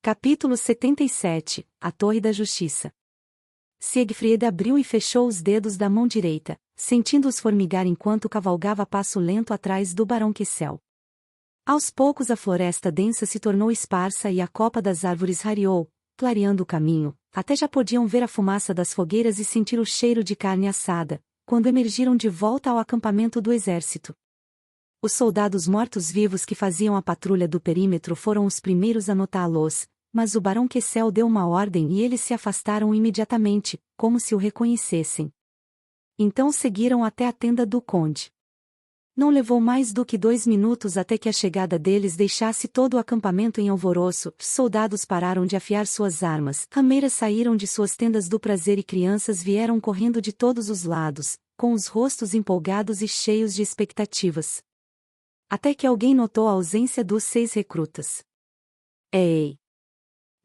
Capítulo 77 A Torre da Justiça. Siegfried abriu e fechou os dedos da mão direita, sentindo-os formigar enquanto cavalgava a passo lento atrás do Barão Kessel. Aos poucos a floresta densa se tornou esparsa e a copa das árvores rareou, clareando o caminho, até já podiam ver a fumaça das fogueiras e sentir o cheiro de carne assada, quando emergiram de volta ao acampamento do exército. Os soldados mortos-vivos que faziam a patrulha do perímetro foram os primeiros a notá-los, mas o Barão Kessel deu uma ordem e eles se afastaram imediatamente, como se o reconhecessem. Então seguiram até a tenda do conde. Não levou mais do que 2 minutos até que a chegada deles deixasse todo o acampamento em alvoroço. Soldados pararam de afiar suas armas, rameiras saíram de suas tendas do prazer e crianças vieram correndo de todos os lados, com os rostos empolgados e cheios de expectativas. Até que alguém notou a ausência dos 6 recrutas. Ei!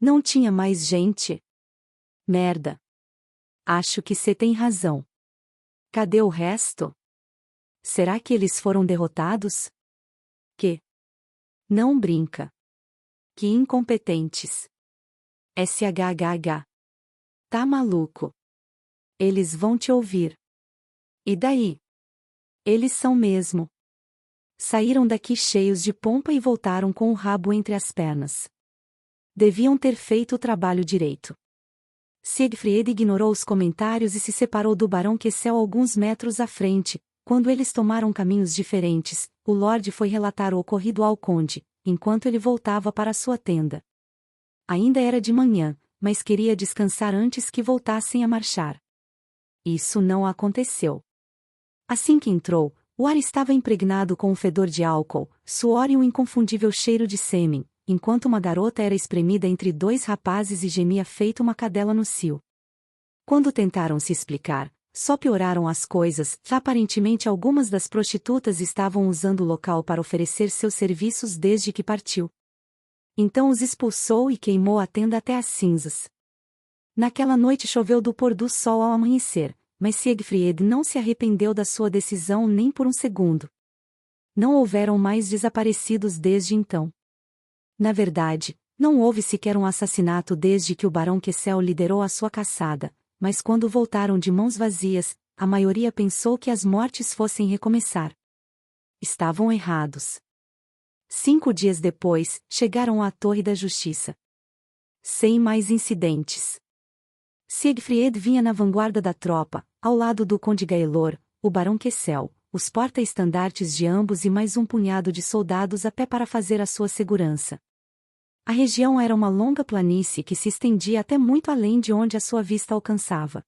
Não tinha mais gente? Merda! Acho que cê tem razão. Cadê o resto? Será que eles foram derrotados? Que? Não brinca. Que incompetentes. SHHH. Tá maluco? Eles vão te ouvir. E daí? Eles são mesmo. Saíram daqui cheios de pompa e voltaram com o rabo entre as pernas. Deviam ter feito o trabalho direito. Siegfried ignorou os comentários e se separou do Barão Kessel alguns metros à frente. Quando eles tomaram caminhos diferentes, o Lorde foi relatar o ocorrido ao conde, enquanto ele voltava para sua tenda. Ainda era de manhã, mas queria descansar antes que voltassem a marchar. Isso não aconteceu. Assim que entrou, o ar estava impregnado com um fedor de álcool, suor e um inconfundível cheiro de sêmen, enquanto uma garota era espremida entre 2 rapazes e gemia feito uma cadela no cio. Quando tentaram se explicar, só pioraram as coisas. Aparentemente algumas das prostitutas estavam usando o local para oferecer seus serviços desde que partiu. Então os expulsou e queimou a tenda até as cinzas. Naquela noite choveu do pôr do sol ao amanhecer, mas Siegfried não se arrependeu da sua decisão nem por um segundo. Não houveram mais desaparecidos desde então. Na verdade, não houve sequer um assassinato desde que o Barão Kessel liderou a sua caçada, mas quando voltaram de mãos vazias, a maioria pensou que as mortes fossem recomeçar. Estavam errados. 5 dias depois, chegaram à Torre da Justiça. Sem mais incidentes. Siegfried vinha na vanguarda da tropa, ao lado do conde Gaelor, o Barão Kessel, os porta-estandartes de ambos e mais um punhado de soldados a pé para fazer a sua segurança. A região era uma longa planície que se estendia até muito além de onde a sua vista alcançava.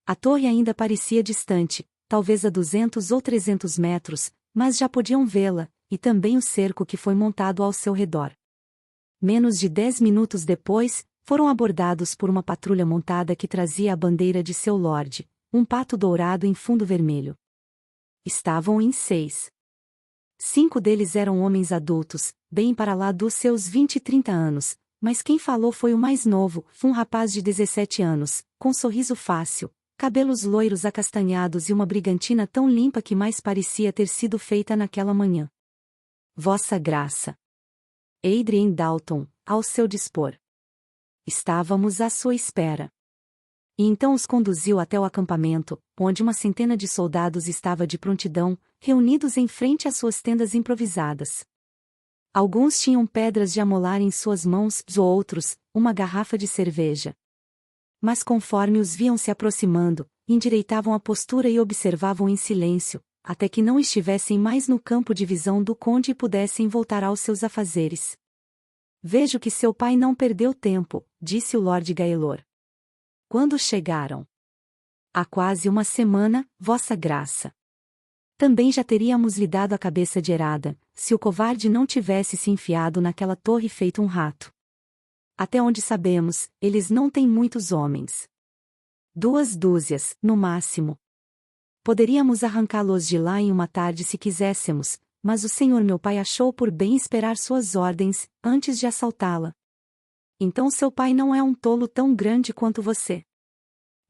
A torre ainda parecia distante, talvez a 200 ou 300 metros, mas já podiam vê-la, e também o cerco que foi montado ao seu redor. Menos de 10 minutos depois, foram abordados por uma patrulha montada que trazia a bandeira de seu lorde, um pato dourado em fundo vermelho. Estavam em 6. 5 deles eram homens adultos, bem para lá dos seus 20 e 30 anos, mas quem falou foi o mais novo, um rapaz de 17 anos, com sorriso fácil, cabelos loiros acastanhados e uma brigantina tão limpa que mais parecia ter sido feita naquela manhã. Vossa Graça. Adrien Dalton, ao seu dispor. Estávamos à sua espera. E então os conduziu até o acampamento, onde uma centena de soldados estava de prontidão, reunidos em frente às suas tendas improvisadas. Alguns tinham pedras de amolar em suas mãos, outros, uma garrafa de cerveja. Mas conforme os viam se aproximando, endireitavam a postura e observavam em silêncio, até que não estivessem mais no campo de visão do conde e pudessem voltar aos seus afazeres. Vejo que seu pai não perdeu tempo, disse o Lorde Gaelor. Quando chegaram? Há quase uma semana, Vossa Graça. Também já teríamos lhe dado a cabeça de Herada, se o covarde não tivesse se enfiado naquela torre feito um rato. Até onde sabemos, eles não têm muitos homens. 2 dúzias, no máximo. Poderíamos arrancá-los de lá em uma tarde se quiséssemos, mas o senhor meu pai achou por bem esperar suas ordens, antes de assaltá-la. Então seu pai não é um tolo tão grande quanto você.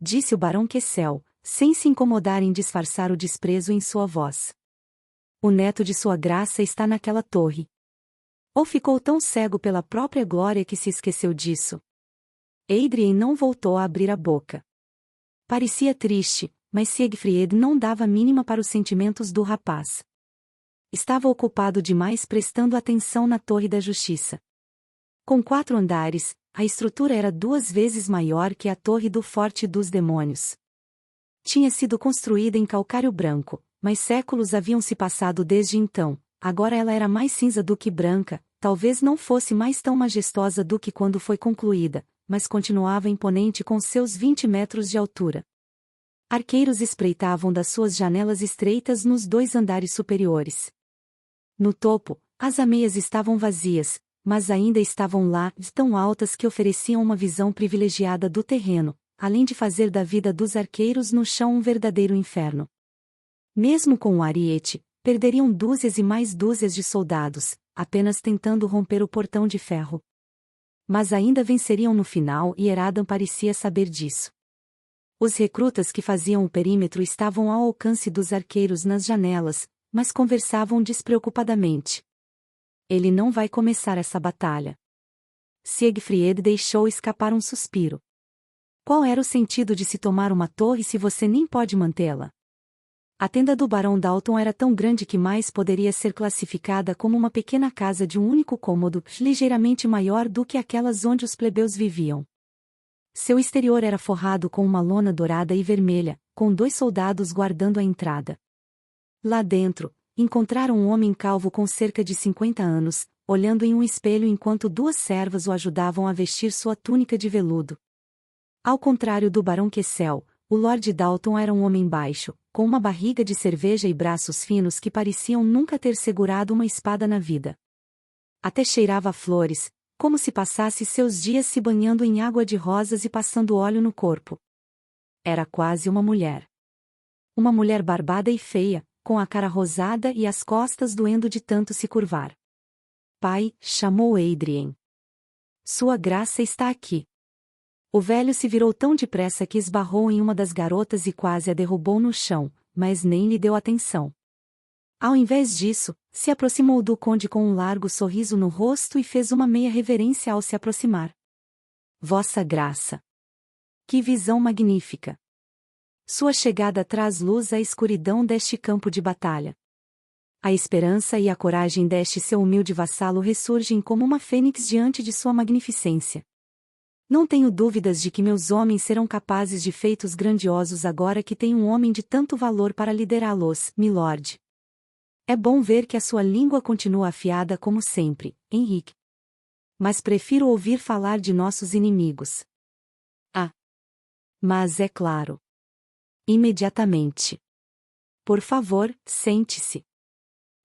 Disse o Barão Kessel, sem se incomodar em disfarçar o desprezo em sua voz. O neto de sua graça está naquela torre. Ou ficou tão cego pela própria glória que se esqueceu disso? Adrien não voltou a abrir a boca. Parecia triste, mas Siegfried não dava a mínima para os sentimentos do rapaz. Estava ocupado demais prestando atenção na Torre da Justiça. Com 4 andares, a estrutura era 2 vezes maior que a Torre do Forte dos Demônios. Tinha sido construída em calcário branco, mas séculos haviam se passado desde então. Agora ela era mais cinza do que branca, talvez não fosse mais tão majestosa do que quando foi concluída, mas continuava imponente com seus 20 metros de altura. Arqueiros espreitavam das suas janelas estreitas nos 2 andares superiores. No topo, as ameias estavam vazias, mas ainda estavam lá, tão altas que ofereciam uma visão privilegiada do terreno, além de fazer da vida dos arqueiros no chão um verdadeiro inferno. Mesmo com o ariete, perderiam dúzias e mais dúzias de soldados, apenas tentando romper o portão de ferro. Mas ainda venceriam no final e Eradan parecia saber disso. Os recrutas que faziam o perímetro estavam ao alcance dos arqueiros nas janelas, mas conversavam despreocupadamente. Ele não vai começar essa batalha. Siegfried deixou escapar um suspiro. Qual era o sentido de se tomar uma torre se você nem pode mantê-la? A tenda do Barão Dalton era tão grande que mais poderia ser classificada como uma pequena casa de um único cômodo, ligeiramente maior do que aquelas onde os plebeus viviam. Seu exterior era forrado com uma lona dourada e vermelha, com 2 soldados guardando a entrada. Lá dentro, encontraram um homem calvo com cerca de 50 anos, olhando em um espelho enquanto 2 servas o ajudavam a vestir sua túnica de veludo. Ao contrário do Barão Kessel, o Lord Dalton era um homem baixo, com uma barriga de cerveja e braços finos que pareciam nunca ter segurado uma espada na vida. Até cheirava a flores, como se passasse seus dias se banhando em água de rosas e passando óleo no corpo. Era quase uma mulher. Uma mulher barbada e feia, com a cara rosada e as costas doendo de tanto se curvar. Pai, chamou Adrien. Sua graça está aqui. O velho se virou tão depressa que esbarrou em uma das garotas e quase a derrubou no chão, mas nem lhe deu atenção. Ao invés disso, se aproximou do conde com um largo sorriso no rosto e fez uma meia reverência ao se aproximar. Vossa graça! Que visão magnífica! Sua chegada traz luz à escuridão deste campo de batalha. A esperança e a coragem deste seu humilde vassalo ressurgem como uma fênix diante de sua magnificência. Não tenho dúvidas de que meus homens serão capazes de feitos grandiosos agora que tem um homem de tanto valor para liderá-los, milord. É bom ver que a sua língua continua afiada como sempre, Henrique. Mas prefiro ouvir falar de nossos inimigos. Ah! Mas é claro. Imediatamente. Por favor, sente-se.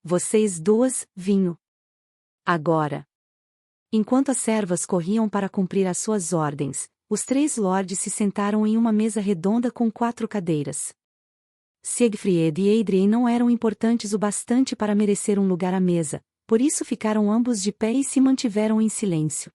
Vocês 2, vinho. Agora. Enquanto as servas corriam para cumprir as suas ordens, os 3 lords se sentaram em uma mesa redonda com 4 cadeiras. Siegfried e Adrien não eram importantes o bastante para merecer um lugar à mesa, por isso ficaram ambos de pé e se mantiveram em silêncio.